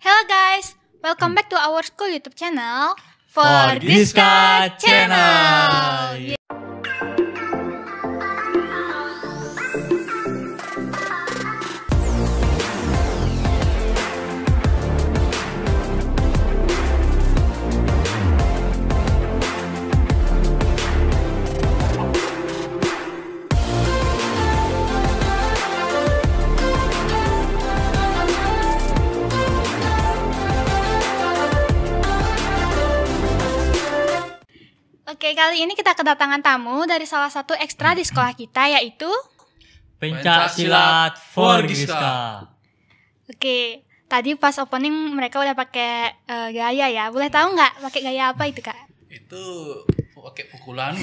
Hello guys, welcome back to our school YouTube channel Forgiska Channel. Oke, kali ini kita kedatangan tamu dari salah satu ekstra di sekolah kita, yaitu Pencak silat Forgiska. Oke, tadi pas opening mereka udah pakai gaya ya. Boleh tahu nggak pakai gaya apa itu, Kak? Itu pakai pukulan.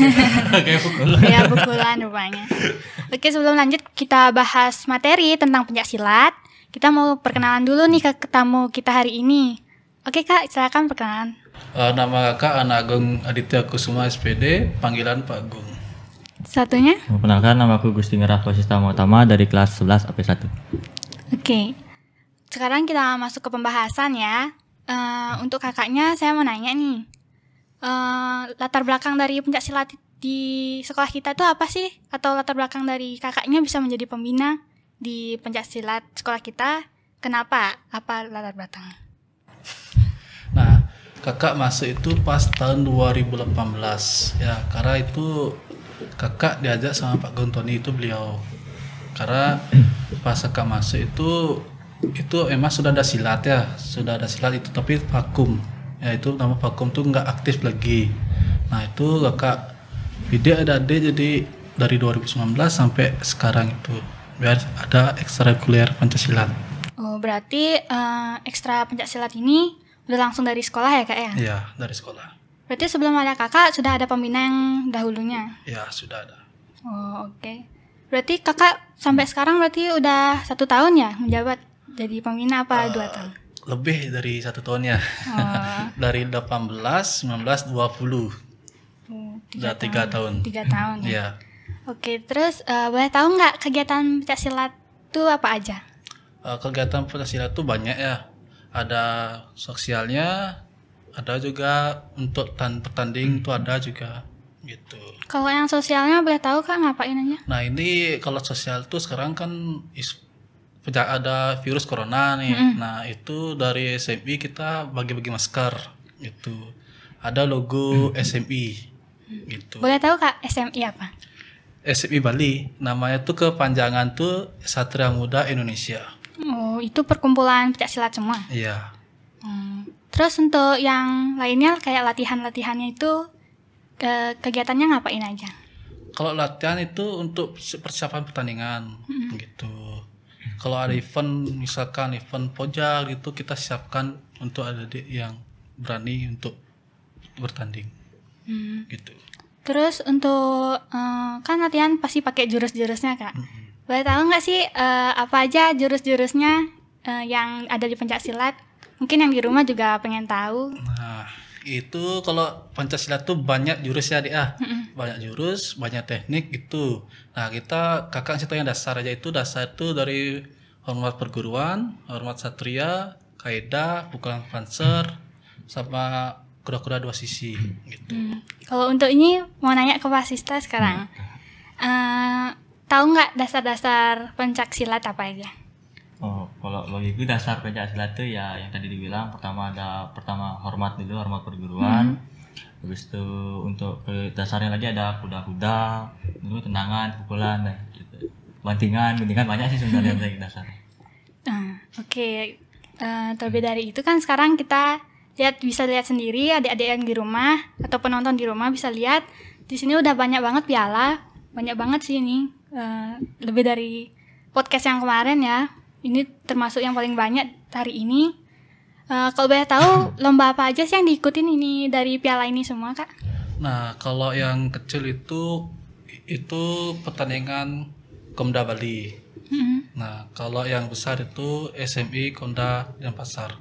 Kayak pukulan. Gaya pukulan rupanya. Oke, sebelum lanjut kita bahas materi tentang pencak silat, kita mau perkenalan dulu nih ke tamu kita hari ini. Oke, Kak, silakan perkenalan. Nama kakak Anak Agung Aditya Kusuma SPD, panggilan Pak Agung. Satunya? Perkenalkan, nama aku Gusti Ngerah Posistama Utama dari kelas 11 AP1. Oke, sekarang kita masuk ke pembahasan ya. Untuk kakaknya saya mau nanya nih, latar belakang dari pencak silat di sekolah kita itu apa sih? Atau latar belakang dari kakaknya bisa menjadi pembina di pencak silat sekolah kita, kenapa? Apa latar belakangnya? Nah, kakak masuk itu pas tahun 2018 ya, karena itu kakak diajak sama Pak Gontoni itu beliau. Karena pas kakak masuk itu emang sudah ada silat ya, sudah ada silat itu tapi vakum. Ya itu nama vakum tuh nggak aktif lagi. Nah itu kakak ide jadi dari 2019 sampai sekarang itu biar ada ekstrakurikuler Pancasilat. Oh, berarti ekstra pencak silat ini udah langsung dari sekolah ya, Kak ya? Iya, dari sekolah. Berarti sebelum ada kakak sudah ada pembina yang dahulunya? Ya, sudah ada. Oh, oke. Berarti kakak sampai sekarang berarti udah 1 tahun ya menjabat jadi pembina apa 2 tahun? Lebih dari 1 tahun ya. Oh. Dari 18, 19, 20. Udah 3 tahun. 3 tahun ya? Iya. Oke, terus boleh tahu nggak kegiatan pencak silat itu apa aja? Kegiatan Pancasilat itu banyak ya. Ada sosialnya, ada juga untuk pertanding itu ada juga gitu. Kalau yang sosialnya boleh tahu Kak ngapain aja? Nah ini kalau sosial tuh sekarang kan ada virus corona nih. Nah itu dari SMI kita bagi-bagi masker gitu. Ada logo SMI gitu. Boleh tahu Kak SMI apa? SMI Bali, namanya tuh kepanjangan tuh Satria Muda Indonesia. Oh, itu perkumpulan pencak silat semua? Iya. Terus untuk yang lainnya kayak latihan-latihannya itu kegiatannya ngapain aja? Kalau latihan itu untuk persiapan pertandingan gitu. Kalau ada event, misalkan event pojak gitu, kita siapkan untuk adik-adik yang berani untuk bertanding gitu. Terus untuk kan latihan pasti pakai jurus-jurusnya Kak. Boleh tahu nggak sih apa aja jurus-jurusnya yang ada di pencak silat? Mungkin yang di rumah juga pengen tahu. Nah itu kalau Pancasilat tuh banyak jurus ya Adik. Banyak jurus, banyak teknik gitu. Nah kakak kasih tahu yang dasar aja, itu dasar itu dari hormat perguruan, hormat satria, kaidah, pukulan panser, sama kuda-kuda 2 sisi gitu. Kalau untuk ini mau nanya ke Pak Sista sekarang. Tahu nggak dasar-dasar pencak silat apa aja? Oh, kalau bagiku dasar pencak silat tuh ya yang tadi dibilang, pertama hormat dulu, hormat perguruan. Habis itu untuk dasarnya lagi ada kuda-kuda, dulu tendangan, pukulan, gitu. Bantingan banyak sih sebenarnya dasar. Oke. Terlebih dari itu kan sekarang kita bisa lihat sendiri, adik-adik yang di rumah atau penonton di rumah bisa lihat di sini udah banyak banget piala, banyak banget sih ini. Lebih dari podcast yang kemarin ya. Ini termasuk yang paling banyak hari ini. Kalau boleh tahu lomba apa aja sih yang diikutin ini dari piala ini semua Kak? Nah kalau yang kecil itu pertandingan Komda Bali. Nah kalau yang besar itu SMI Komda Denpasar.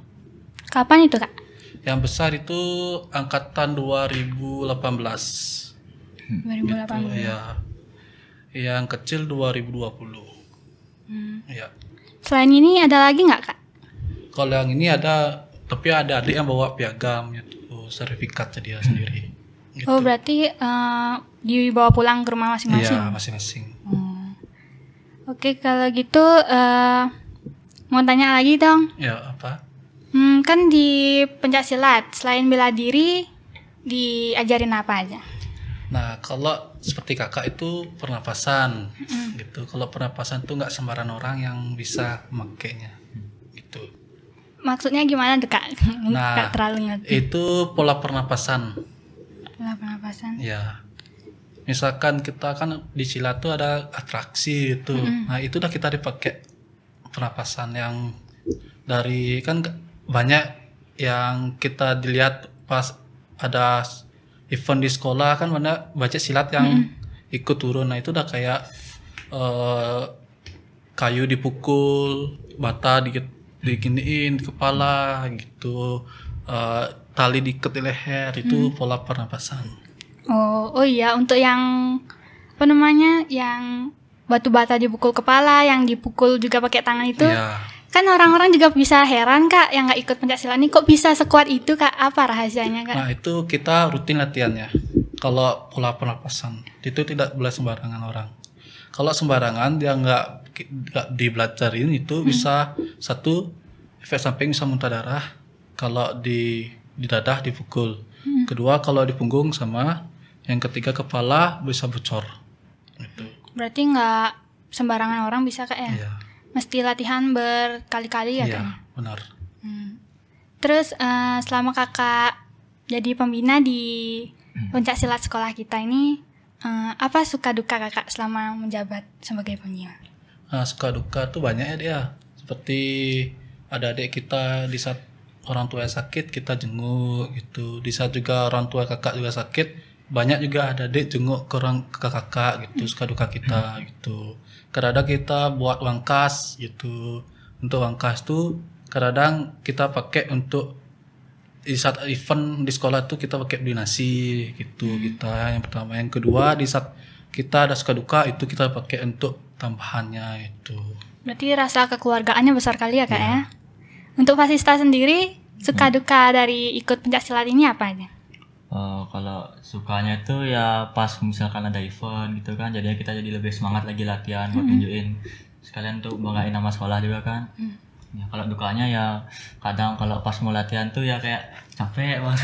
Kapan itu Kak? Yang besar itu angkatan 2018. 2018. Gitu, ya. Yang kecil 2020. Ya. Selain ini ada lagi nggak Kak? Kalau yang ini ada, tapi ada adik yang bawa piagam gitu, sertifikatnya dia sendiri. Gitu. Oh, berarti dibawa pulang ke rumah masing-masing. Iya, masing-masing. Oke, kalau gitu mau tanya lagi dong. Ya, apa? Kan di pencaksilat selain bela diri diajarin apa aja? Nah, kalau seperti kakak itu pernapasan, gitu. Kalau pernapasan itu nggak sembarang orang yang bisa memakainya, gitu. Maksudnya gimana tuh Kak? Nah, Nggak terlalu ngerti. itu pola pernapasan. Pola pernapasan. Ya, misalkan kita kan di silat tuh ada atraksi itu. Nah, itu udah kita dipakai pernapasan yang dari kan banyak yang kita dilihat pas ada event di sekolah kan banyak silat yang ikut turun. Nah, itu udah kayak kayu dipukul, bata diginiin di kepala gitu, tali diikat di leher, itu pola pernapasan. Oh iya, untuk yang apa namanya, yang batu bata dipukul kepala, yang dipukul juga pakai tangan itu, Iya. kan orang-orang juga bisa heran Kak, yang nggak ikut pencaksilat ini kok bisa sekuat itu Kak? Apa rahasianya Kak? Nah, itu kita rutin latihannya. Kalau pola pernapasan itu tidak boleh sembarangan orang. Kalau sembarangan dia nggak dibelajarin itu bisa satu efek samping bisa muntah darah. Kalau di dadah dipukul. Kedua kalau di punggung sama. Yang ketiga kepala bisa bocor. Gitu. Berarti nggak sembarangan orang bisa Kak ya? Iya. Mesti latihan berkali-kali ya Iya, Kak? benar. Terus selama Kakak jadi pembina di pencaksilat sekolah kita ini, apa suka duka Kakak selama menjabat sebagai pembina? Nah, suka duka tuh banyak ya dia. Seperti ada adik kita di saat orang tua sakit kita jenguk gitu. Di saat juga orang tua kakak juga sakit, banyak juga ada adik jenguk ke kakak gitu. Suka duka kita gitu. Kadang kita buat uang kas gitu. Untuk uang kas tuh kadang kita pakai untuk di saat event di sekolah tuh kita pakai beli nasi gitu kita yang pertama. Yang kedua di saat kita ada suka duka itu kita pakai untuk tambahannya itu. Berarti rasa kekeluargaannya besar kali ya Kak ya? Untuk Fasista sendiri, suka duka dari ikut pencaksilat ini apa aja? Kalau sukanya tuh ya pas misalkan ada event gitu kan, jadinya kita jadi lebih semangat lagi latihan buat tunjukin sekalian tuh banggain nama sekolah juga kan. Ya, kalau dukanya ya kadang kalau pas mau latihan tuh ya kayak capek banget.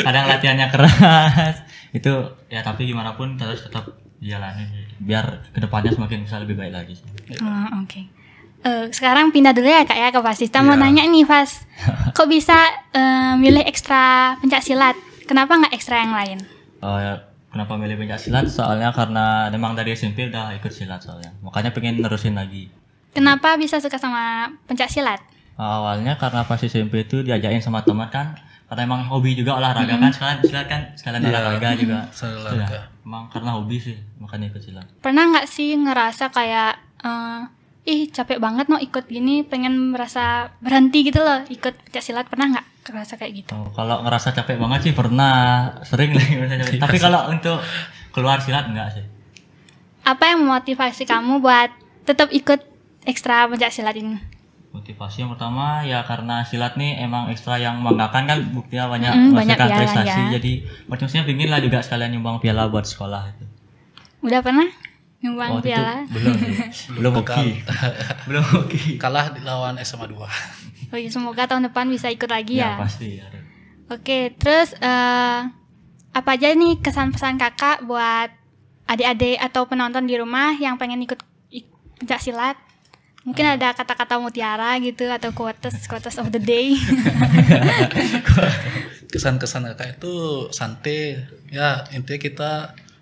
Kadang latihannya keras. Itu ya tapi gimana pun terus tetap jalanin biar kedepannya semakin bisa lebih baik lagi. Oke. Sekarang pindah dulu ya Kak ya ke Fasista. Mau nanya nih Fas, kok bisa milih ekstra pencaksilat? Kenapa nggak ekstra yang lain? Kenapa milih pencaksilat? Soalnya karena memang dari SMP udah ikut silat soalnya. Makanya pengen nerusin lagi. Kenapa bisa suka sama pencaksilat? Awalnya karena pas SMP itu diajakin sama teman kan, karena emang hobi juga olahraga kan, sekalian olahraga juga. Olahraga. Emang karena hobi sih, makanya ikut silat. Pernah nggak sih ngerasa kayak capek banget ikut gini, pengen merasa berhenti gitu loh ikut pencaksilat? Pernah nggak ngerasa kayak gitu? Kalau ngerasa capek banget sih pernah, sering lagi ngerasa capek. Tapi kalau untuk keluar silat enggak sih. Apa yang memotivasi kamu buat tetap ikut ekstra pencaksilat ini? Motivasi yang pertama ya karena silat nih emang ekstra yang membanggakan kan, buktinya banyak banyak piala prestasi ya. Jadi motivasinya pingin lah juga sekalian nyumbang piala buat sekolah itu. Udah pernah nyumbang piala? Belum hoki. Kalah di lawan SMA 2. Oh iya, semoga tahun depan bisa ikut lagi ya. Pasti ya. Oke, terus apa aja nih kesan pesan Kakak buat adik-adik atau penonton di rumah yang pengen ikut pencaksilat? Mungkin ada kata-kata mutiara gitu atau quotes of the day. Kesan-kesan kakak itu santai. Ya, intinya kita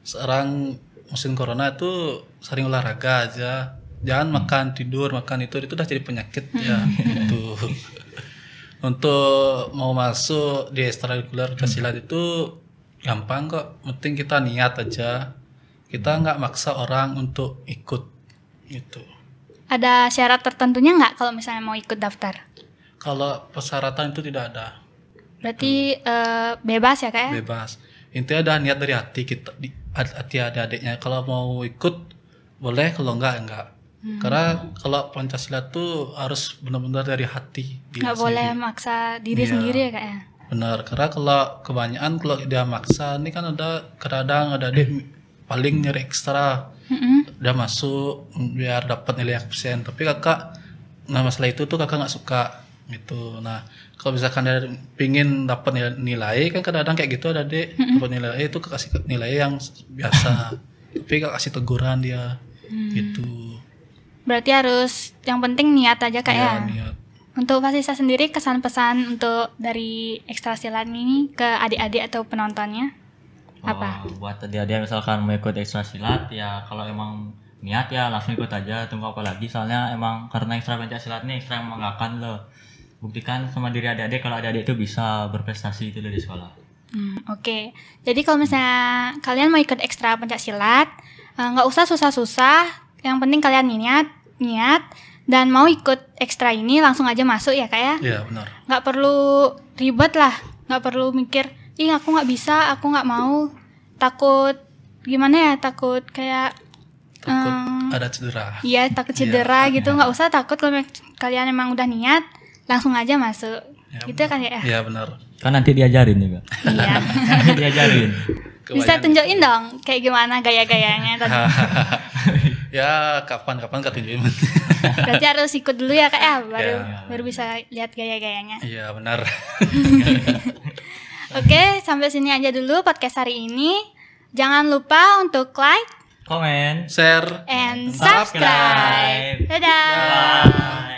sekarang musim corona itu sering olahraga aja. Jangan makan tidur, makan itu udah jadi penyakit ya gitu. Untuk mau masuk di ekstrakurikuler pencaksilat itu gampang kok. Penting kita niat aja. Kita nggak maksa orang untuk ikut gitu. Ada syarat tertentunya nggak kalau misalnya mau ikut daftar? Kalau persyaratan itu tidak ada. Berarti bebas ya Kak ya? Bebas. Intinya ada niat dari hati kita, hati adik-adiknya. Kalau mau ikut boleh, kalau enggak Karena kalau Pancasila tuh harus benar-benar dari hati. Nggak boleh maksa diri sendiri ya Kak ya. Benar, karena kalau kebanyakan kalau dia maksa, ini kan ada kadang ada adik paling nyari ekstra, udah masuk biar dapat nilai absen. Tapi kakak, nah masalah itu tuh kakak nggak suka gitu. Nah kalau misalkan dia pingin dapat nilai kan kadang-kadang kayak gitu ada adik dapat nilai itu kasih nilai yang biasa, tapi kakak kasih teguran dia gitu. Berarti harus yang penting niat aja Kak ya. Niat. Untuk Fasisa sendiri kesan pesan untuk dari ekstra silat ini ke adik-adik atau penontonnya apa? Buat adik-adik misalkan mau ikut ekstra silat ya kalau emang niat ya langsung ikut aja, tunggu apa lagi, soalnya emang karena ekstra pencaksilat ini ekstra membanggakan loh. Buktikan sama diri adik-adik kalau adik-adik itu bisa berprestasi itu dari sekolah. Oke. Jadi kalau misalnya kalian mau ikut ekstra pencaksilat, nggak usah susah-susah. Yang penting kalian niat dan mau ikut ekstra ini langsung aja masuk ya Kak ya. Iya benar. Nggak perlu ribet lah, nggak perlu mikir, aku nggak bisa, aku nggak mau, takut gimana ya, takut kayak ada cedera. Iya, takut cedera gitu. Nggak usah takut kalau kalian emang udah niat, langsung aja masuk. Gitu kan ya? Iya benar. Kan nanti diajarin juga. Iya. Diajarin. Bisa tunjukin dong kayak gimana gaya-gayanya tadi. Ya kapan-kapan Kak tunjukin. Berarti harus ikut dulu ya Kak ya, baru bisa lihat gaya-gayanya. Iya benar. Oke, sampai sini aja dulu podcast hari ini. Jangan lupa untuk like, Comment, share, and subscribe. Dadah. Bye.